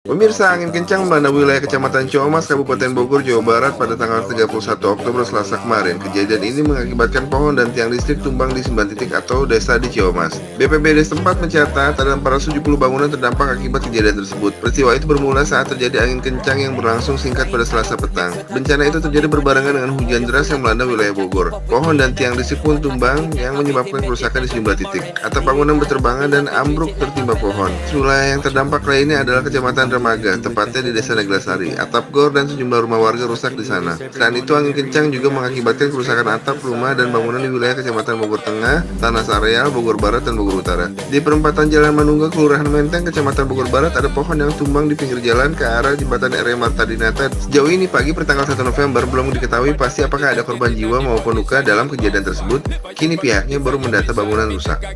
Pemirsa, angin kencang melanda wilayah Kecamatan Ciamas, Kabupaten Bogor, Jawa Barat pada tanggal 31 Oktober Selasa kemarin. Kejadian ini mengakibatkan pohon dan tiang listrik tumbang di 9 titik atau desa di Ciamas. BPBD setempat mencatat ada 470 bangunan terdampak akibat kejadian tersebut. Peristiwa itu bermula saat terjadi angin kencang yang berlangsung singkat pada Selasa petang. Bencana itu terjadi berbarengan dengan hujan deras yang melanda wilayah Bogor. Pohon dan tiang listrik pun tumbang yang menyebabkan kerusakan di sejumlah titik. Atap bangunan berterbangan dan ambruk tertimpa pohon. Wilayah yang terdampak lainnya adalah Kecamatan Remaga, tepatnya di Desa Neglasari. Atap gor dan sejumlah rumah warga rusak di sana. Selain itu, angin kencang juga mengakibatkan kerusakan atap rumah dan bangunan di wilayah Kecamatan Bogor Tengah, Tanah Sareal, Bogor Barat, dan Bogor Utara. Di perempatan Jalan Manunggal, Kelurahan Menteng, Kecamatan Bogor Barat, ada pohon yang tumbang di pinggir jalan ke arah jembatan RE Marta Dinata. Sejauh ini, pagi pertanggal 1 November, belum diketahui pasti apakah ada korban jiwa maupun luka dalam kejadian tersebut. Kini pihaknya baru mendata bangunan rusak.